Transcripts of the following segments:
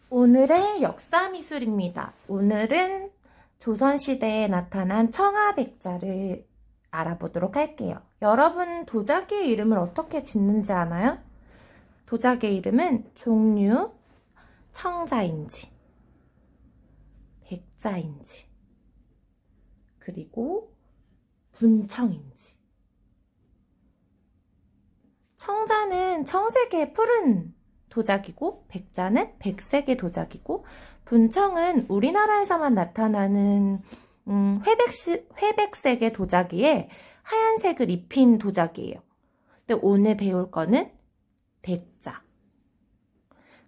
오늘의 역사미술입니다. 오늘은 조선시대에 나타난 청아백자를 알아보도록 할게요. 여러분 도자기의 이름을 어떻게 짓는지 아나요? 도자기의 이름은 종류, 청자인지, 백자인지, 그리고 분청인지. 청자는 청색의 푸른 도자기고, 백자는 백색의 도자기고, 분청은 우리나라에서만 나타나는 회백색의 도자기에 하얀색을 입힌 도자기예요. 근데 오늘 배울 거는 백자.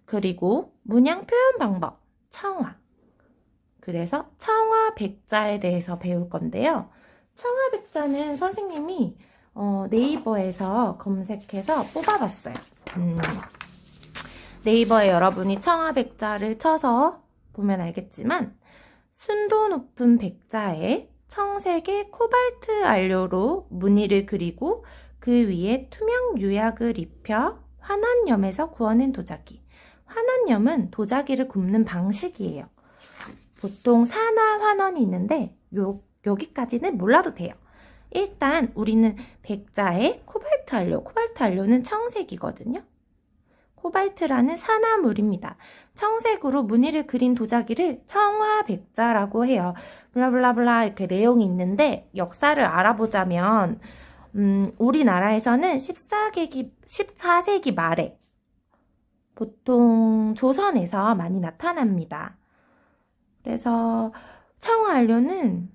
그리고 문양 표현 방법, 청아. 그래서 청아백자에 대해서 배울 건데요. 청아백자는 선생님이 네이버에서 검색해서 뽑아봤어요. 네이버에 여러분이 청아백자를 쳐서 보면 알겠지만 순도 높은 백자에 청색의 코발트 안료로 무늬를 그리고 그 위에 투명 유약을 입혀 환원염에서 구워낸 도자기. 환원염은 도자기를 굽는 방식이에요. 보통 산화 환원이 있는데 여기까지는 몰라도 돼요. 일단 우리는 백자에 코발트 안료, 코발트 안료는 청색이거든요. 코발트라는 산화물입니다. 청색으로 무늬를 그린 도자기를 청아백자라고 해요. 블라블라블라 이렇게 내용이 있는데 역사를 알아보자면 우리나라에서는 14세기 말에 보통 조선에서 많이 나타납니다. 그래서 청아안료는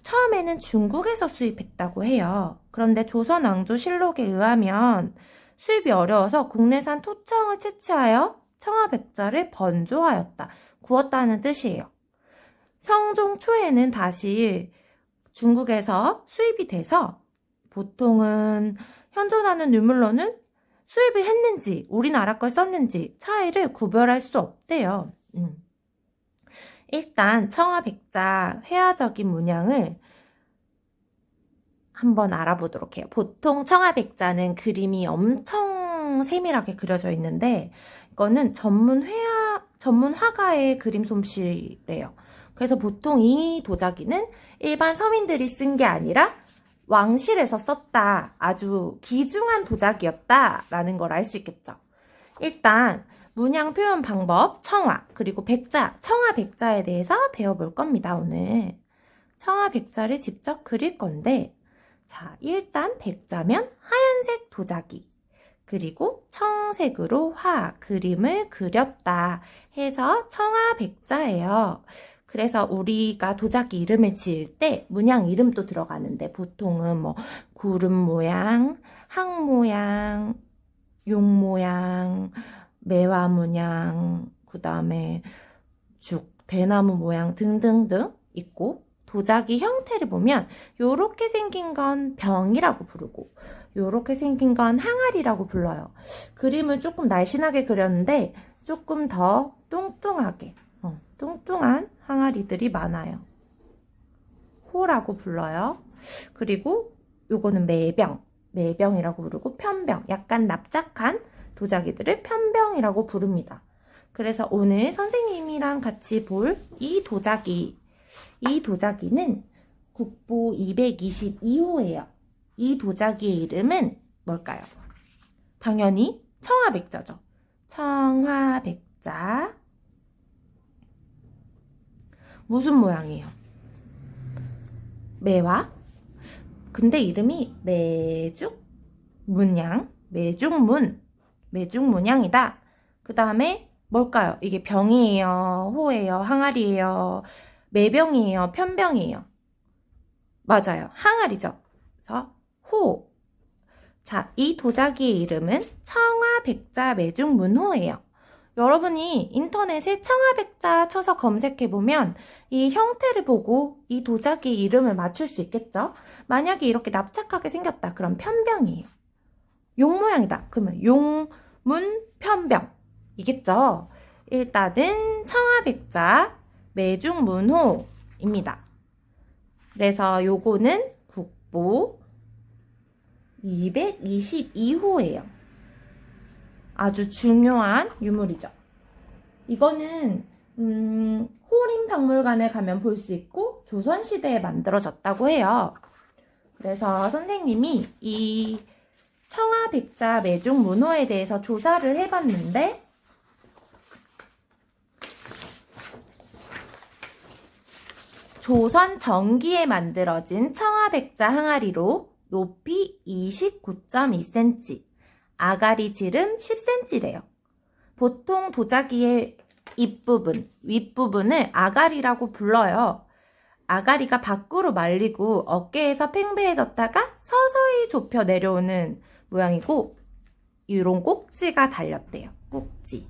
처음에는 중국에서 수입했다고 해요. 그런데 조선왕조실록에 의하면 수입이 어려워서 국내산 토청을 채취하여 청아백자를 번조하였다. 구웠다는 뜻이에요. 성종 초에는 다시 중국에서 수입이 돼서 보통은 현존하는 유물로는 수입을 했는지 우리나라 걸 썼는지 차이를 구별할 수 없대요. 일단 청아백자 회화적인 문양을 한번 알아보도록 해요. 보통 청아백자는 그림이 엄청 세밀하게 그려져 있는데 이거는 전문 화가의 그림 솜씨래요. 그래서 보통 이 도자기는 일반 서민들이 쓴 게 아니라 왕실에서 썼다. 아주 귀중한 도자기였다라는 걸 알 수 있겠죠. 일단 문양 표현 방법, 청아, 그리고 백자, 청아백자에 대해서 배워볼 겁니다. 오늘 청아백자를 직접 그릴 건데 자, 일단 백자면 하얀색 도자기, 그리고 청색으로 그림을 그렸다 해서 청아백자예요. 그래서 우리가 도자기 이름을 지을 때 문양 이름도 들어가는데 보통은 뭐 구름 모양, 항 모양, 용 모양, 매화 문양, 그 다음에 대나무 모양 등등등 있고 도자기 형태를 보면 요렇게 생긴 건 병이라고 부르고 요렇게 생긴 건 항아리라고 불러요. 그림을 조금 날씬하게 그렸는데 조금 더 뚱뚱하게 뚱뚱한 항아리들이 많아요. 호라고 불러요. 그리고 요거는 매병이라고 부르고 편병, 약간 납작한 도자기들을 편병이라고 부릅니다. 그래서 오늘 선생님이랑 같이 볼 이 도자기는 국보 222호예요. 이 도자기의 이름은 뭘까요? 당연히 청아백자죠. 청아백자. 무슨 모양이에요? 매화? 근데 이름이 매죽문양이다. 그 다음에 뭘까요? 이게 병이에요? 호예요? 항아리예요? 매병이에요? 편병이에요? 맞아요. 항아리죠. 그래서 호. 자, 이 도자기의 이름은 청아백자 매죽문호예요. 여러분이 인터넷에 청아백자 쳐서 검색해보면 이 형태를 보고 이 도자기 이름을 맞출 수 있겠죠? 만약에 이렇게 납작하게 생겼다. 그럼 편병이에요. 용 모양이다. 그러면 용문 편병. 이겠죠? 일단은 청아백자 매죽문호입니다. 그래서 요거는 국보 222호예요. 아주 중요한 유물이죠. 이거는 호림박물관에 가면 볼 수 있고 조선시대에 만들어졌다고 해요. 그래서 선생님이 이 청아백자 매중문호에 대해서 조사를 해봤는데 조선 전기에 만들어진 청아백자 항아리로 높이 29.2cm, 아가리 지름 10cm래요. 보통 도자기의 입부분, 윗부분을 아가리라고 불러요. 아가리가 밖으로 말리고 어깨에서 팽배해졌다가 서서히 좁혀 내려오는 모양이고 이런 꼭지가 달렸대요. 꼭지.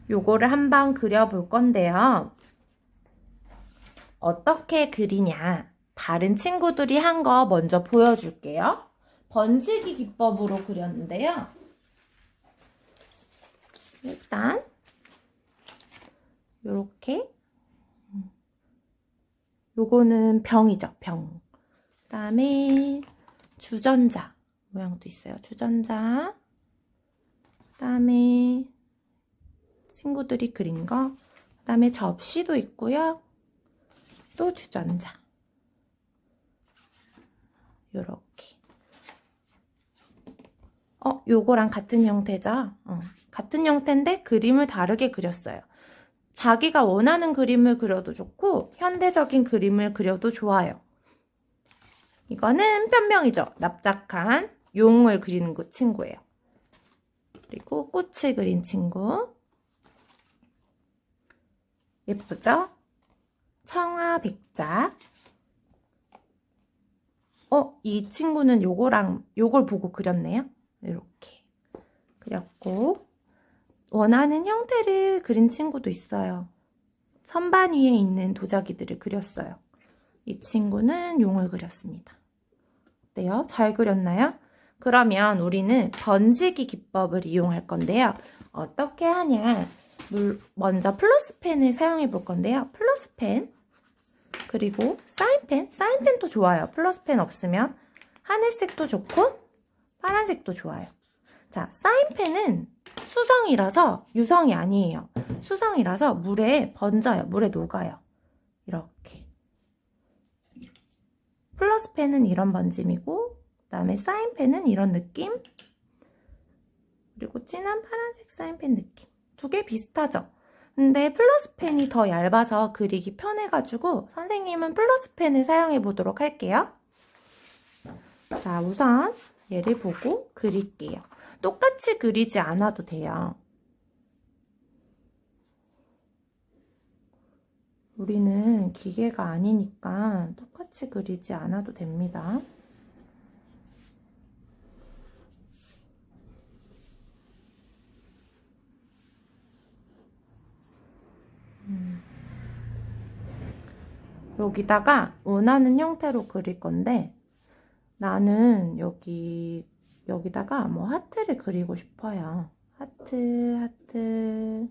요거를 한번 그려볼 건데요. 어떻게 그리냐? 다른 친구들이 한 거 먼저 보여줄게요. 번지기 기법으로 그렸는데요. 일단 요렇게 요거는 병이죠. 병. 그 다음에 주전자 모양도 있어요. 주전자. 그 다음에 친구들이 그린 거. 그 다음에 접시도 있고요. 또 주전자. 요렇게. 요거랑 같은 형태죠? 같은 형태인데 그림을 다르게 그렸어요. 자기가 원하는 그림을 그려도 좋고 현대적인 그림을 그려도 좋아요. 이거는 편명이죠. 납작한 용을 그리는 친구예요. 그리고 꽃을 그린 친구. 예쁘죠? 청아백자. 이 친구는 요걸 보고 그렸네요. 이렇게 그렸고 원하는 형태를 그린 친구도 있어요. 선반 위에 있는 도자기들을 그렸어요. 이 친구는 용을 그렸습니다. 어때요? 잘 그렸나요? 그러면 우리는 번지기 기법을 이용할 건데요. 어떻게 하냐? 먼저 플러스펜을 사용해 볼 건데요. 플러스펜, 그리고 사인펜. 사인펜도 좋아요. 플러스펜 없으면 하늘색도 좋고 파란색도 좋아요. 자, 사인펜은 수성이라서 유성이 아니에요. 수성이라서 물에 번져요. 물에 녹아요. 이렇게. 플러스펜은 이런 번짐이고 그 다음에 사인펜은 이런 느낌. 그리고 진한 파란색 사인펜 느낌. 두 개 비슷하죠? 근데 플러스펜이 더 얇아서 그리기 편해가지고 선생님은 플러스펜을 사용해 보도록 할게요. 자, 우선 얘를 보고 그릴게요. 똑같이 그리지 않아도 돼요. 우리는 기계가 아니니까 똑같이 그리지 않아도 됩니다. 여기다가 원하는 형태로 그릴 건데 나는 여기다가 뭐 하트를 그리고 싶어요. 하트. 그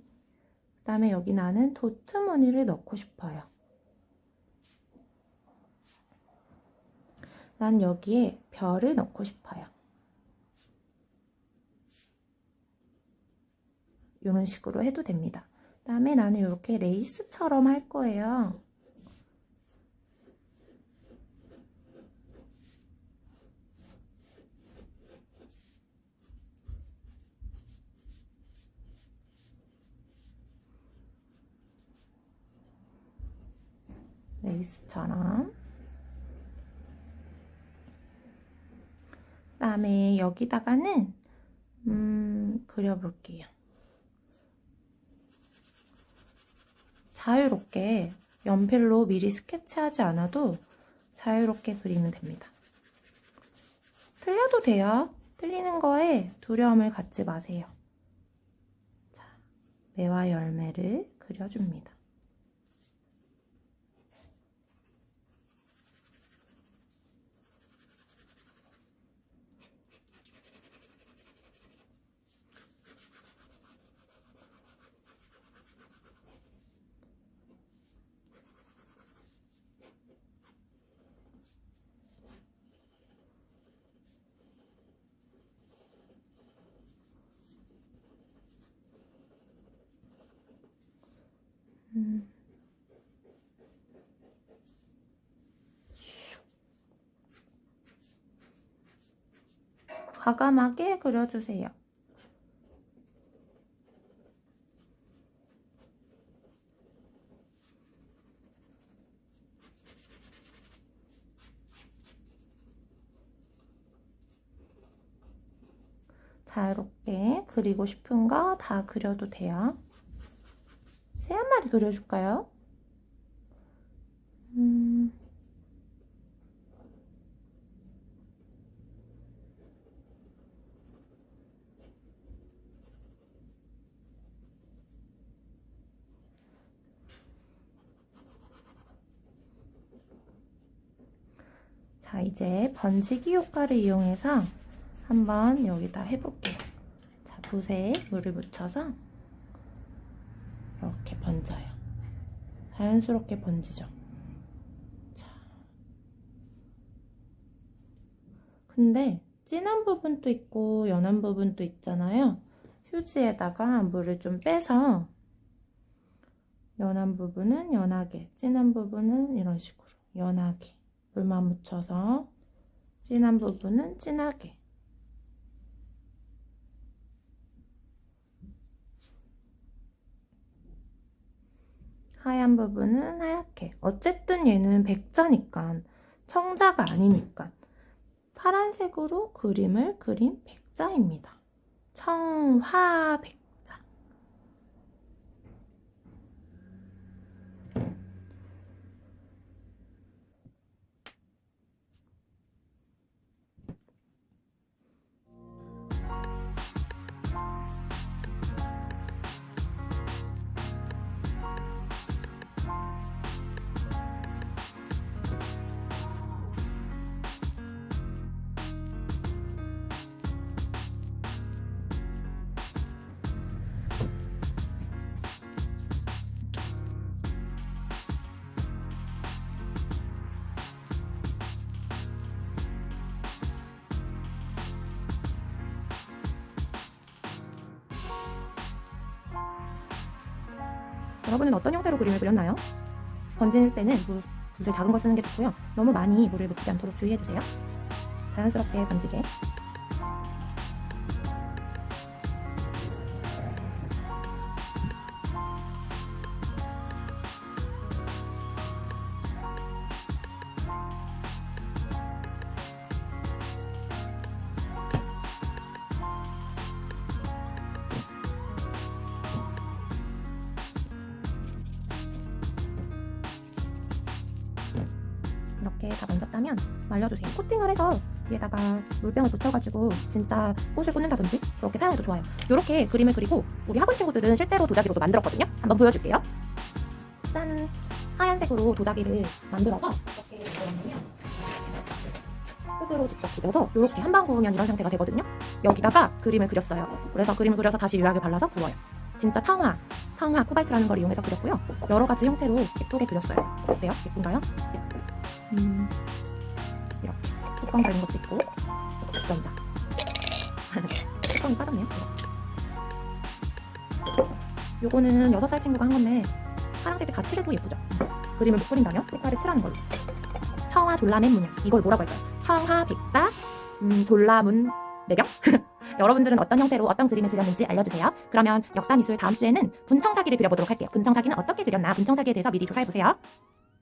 다음에 여기 나는 도트 무늬를 넣고 싶어요. 난 여기에 별을 넣고 싶어요. 이런 식으로 해도 됩니다. 그 다음에 나는 이렇게 레이스처럼 할 거예요. 레이스처럼. 그 다음에 여기다가는 그려볼게요. 자유롭게 연필로 미리 스케치하지 않아도 자유롭게 그리면 됩니다. 틀려도 돼요. 틀리는 거에 두려움을 갖지 마세요. 자, 매와 열매를 그려줍니다. 과감하게 그려주세요. 자유롭게 그리고 싶은 거 다 그려도 돼요. 새 한 마리 그려줄까요? 자, 이제 번지기 효과를 이용해서 한번 여기다 해볼게요. 자, 붓에 물을 묻혀서 이렇게 번져요. 자연스럽게 번지죠. 자. 근데 진한 부분도 있고 연한 부분도 있잖아요. 휴지에다가 물을 좀 빼서 연한 부분은 연하게, 진한 부분은 이런 식으로 연하게 물만 묻혀서 진한 부분은 진하게. 하얀 부분은 하얗게. 어쨌든 얘는 백자니까, 청자가 아니니까 파란색으로 그림을 그린 백자입니다. 청화백자. 여러분은 어떤 형태로 그림을 그렸나요? 번질 때는 붓을 작은 걸 쓰는 게 좋고요. 너무 많이 물을 묻히지 않도록 주의해주세요. 자연스럽게 번지게. 이렇게 다 번졌다면 말려주세요. 코팅을 해서 뒤에다가 물병을 붙여가지고 진짜 꽃을 꽂는다든지 그렇게 사용해도 좋아요. 이렇게 그림을 그리고 우리 학원 친구들은 실제로 도자기로도 만들었거든요. 한번 보여줄게요. 짠! 하얀색으로 도자기를 만들어서 이렇게 만들면 흙으로 직접 빚어서 이렇게 한 방 구우면 이런 상태가 되거든요. 여기다가 그림을 그렸어요. 그래서 그림을 그려서 다시 유약을 발라서 구워요. 진짜 청화 코발트라는 걸 이용해서 그렸고요. 여러 가지 형태로 예쁘게 그렸어요. 어때요? 예쁜가요? 이렇게 뚜껑 달린 것도 있고 전자 뚜껑이 빠졌네요. 요거는 6살 친구가 한 건데 파란색에 같이 해도 예쁘죠? 그림을 못 그린다면 색깔을 칠하는 걸로. 청화 졸라맨 문양, 이걸 뭐라고 할까요? 청화 백자 졸라문 매병. 여러분들은 어떤 형태로 어떤 그림을 그렸는지 알려주세요. 그러면 역사미술 다음 주에는 분청사기를 그려보도록 할게요. 분청사기는 어떻게 그렸나, 분청사기에 대해서 미리 조사해보세요.